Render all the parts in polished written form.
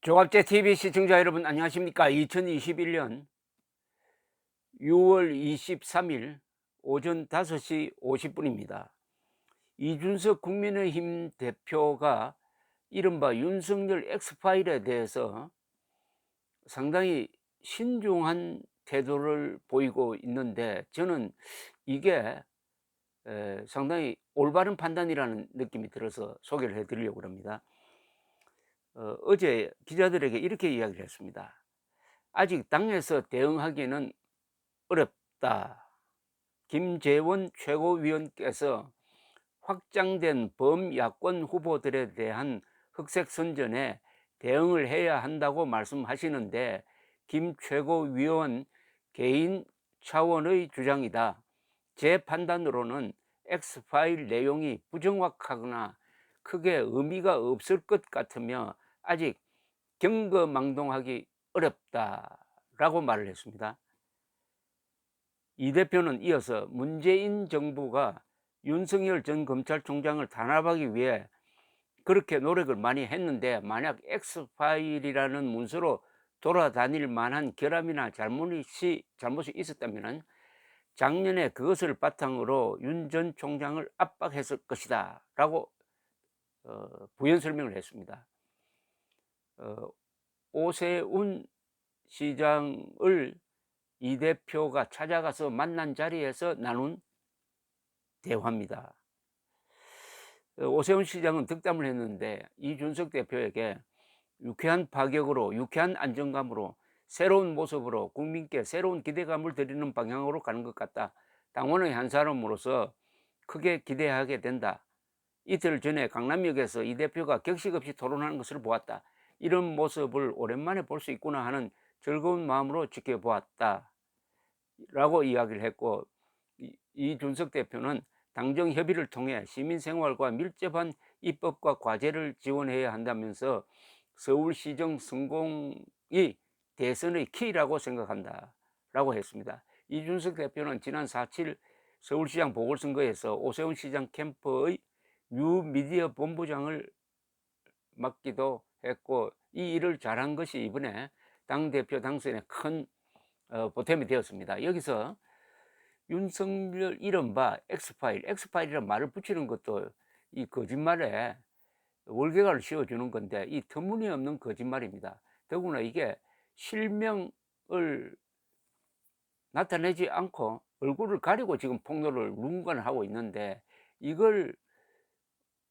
조갑제 TV 시청자 여러분 안녕하십니까? 2021년 6월 23일 오전 5시 50분입니다. 이준석 국민의힘 대표가 이른바 윤석열 엑스파일에 대해서 상당히 신중한 태도를 보이고 있는데, 저는 이게 상당히 올바른 판단이라는 느낌이 들어서 소개를 해드리려고 합니다. 어제 기자들에게 이렇게 이야기를 했습니다. 아직 당에서 대응하기는 어렵다. 김재원 최고위원께서 확장된 범야권 후보들에 대한 흑색 선전에 대응을 해야 한다고 말씀하시는데, 김 최고위원 개인 차원의 주장이다. 제 판단으로는 X파일 내용이 부정확하거나 크게 의미가 없을 것 같으며 아직 경거망동하기 어렵다라고 말을 했습니다. 이 대표는 이어서 문재인 정부가 윤석열 전 검찰총장을 탄압하기 위해 그렇게 노력을 많이 했는데, 만약 X파일이라는 문서로 돌아다닐 만한 결함이나 잘못이 있었다면 작년에 그것을 바탕으로 윤 전 총장을 압박했을 것이다 라고 부연 설명을 했습니다. 오세훈 시장을 이 대표가 찾아가서 만난 자리에서 나눈 대화입니다. 오세훈 시장은 득담을 했는데, 이준석 대표에게 유쾌한 파격으로, 유쾌한 안정감으로, 새로운 모습으로 국민께 새로운 기대감을 드리는 방향으로 가는 것 같다. 당원의 한 사람으로서 크게 기대하게 된다. 이틀 전에 강남역에서 이 대표가 격식 없이 토론하는 것을 보았다. 이런 모습을 오랜만에 볼 수 있구나 하는 즐거운 마음으로 지켜보았다 라고 이야기를 했고, 이준석 대표는 당정 협의를 통해 시민생활과 밀접한 입법과 과제를 지원해야 한다면서 서울시정 성공이 대선의 키라고 생각한다 라고 했습니다. 이준석 대표는 지난 4.7 서울시장 보궐선거에서 오세훈 시장 캠프의 뉴미디어 본부장을 맡기도 했고, 이 일을 잘한 것이 이번에 당대표 당선에 큰 보탬이 되었습니다. 여기서 윤석열 이른바 엑스파일이라는 말을 붙이는 것도 이 거짓말에 월계관을 씌워주는 건데, 이 터무니없는 거짓말입니다. 더구나 이게 실명을 나타내지 않고 얼굴을 가리고 지금 폭로를 누군가는 하고 있는데, 이걸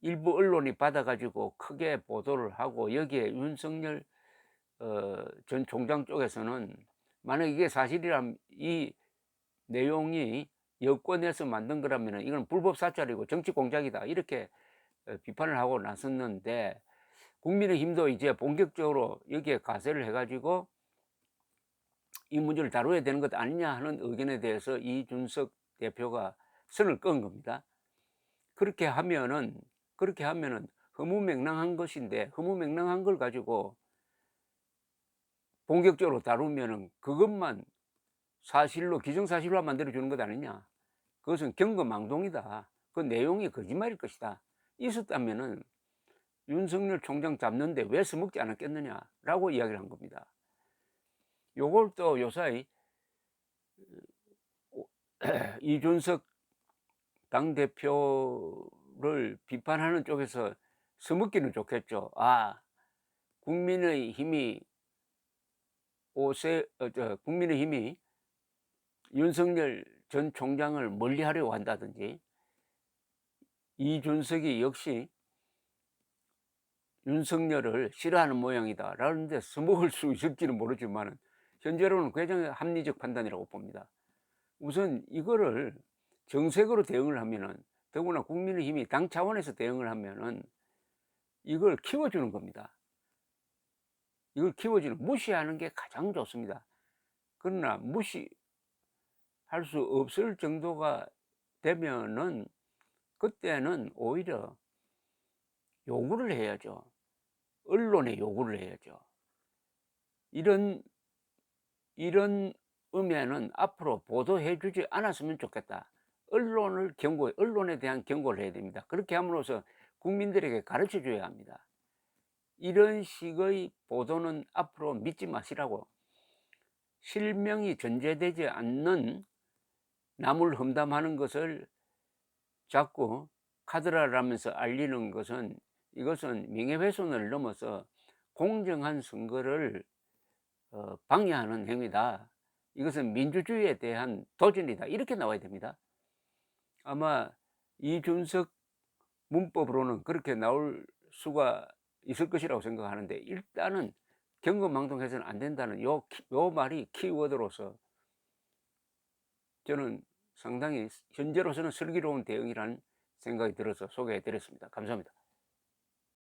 일부 언론이 받아가지고 크게 보도를 하고, 여기에 윤석열 전 총장 쪽에서는 만약 이게 사실이라면, 이 내용이 여권에서 만든 거라면 이건 불법 사찰이고 정치 공작이다 이렇게 비판을 하고 나섰는데, 국민의힘도 이제 본격적으로 여기에 가세를 해가지고 이 문제를 다뤄야 되는 것 아니냐 하는 의견에 대해서 이준석 대표가 선을 끈 겁니다. 그렇게 하면은 허무맹랑한 것인데, 허무맹랑한 걸 가지고 본격적으로 다루면은 그것만 사실로, 기정사실로 만들어주는 것 아니냐. 그것은 경거망동이다. 그 내용이 거짓말일 것이다. 있었다면은 윤석열 총장 잡는데 왜 써먹지 않았겠느냐라고 이야기를 한 겁니다. 요걸 또 요사이 이준석 당대표를 비판하는 쪽에서 써먹기는 좋겠죠. 국민의힘이 국민의힘이 윤석열 전 총장을 멀리하려고 한다든지, 이준석이 역시 윤석열을 싫어하는 모양이다 라는 데 써먹을 수 있을지는 모르지만, 현재로는 굉장히 합리적 판단이라고 봅니다. 우선 이거를 정색으로 대응을 하면은, 더구나 국민의힘이 당 차원에서 대응을 하면은 이걸 키워주는 겁니다. 이걸 무시하는 게 가장 좋습니다. 그러나 무시할 수 없을 정도가 되면은 그때는 오히려 요구를 해야죠. 언론에 요구를 해야죠. 이런 의미에는 앞으로 보도해 주지 않았으면 좋겠다. 언론에 대한 경고를 해야 됩니다. 그렇게 함으로써 국민들에게 가르쳐 줘야 합니다. 이런 식의 보도는 앞으로 믿지 마시라고. 실명이 전제되지 않는 남을 험담하는 것을 자꾸 카드라라면서 알리는 것은, 이것은 명예훼손을 넘어서 공정한 선거를 방해하는 행위다. 이것은 민주주의에 대한 도전이다. 이렇게 나와야 됩니다. 아마 이준석 문법으로는 그렇게 나올 수가 있을 것이라고 생각하는데, 일단은 경거망동해서는 안 된다는 요 말이 키워드로서 저는 상당히 현재로서는 슬기로운 대응이라는 생각이 들어서 소개해 드렸습니다. 감사합니다.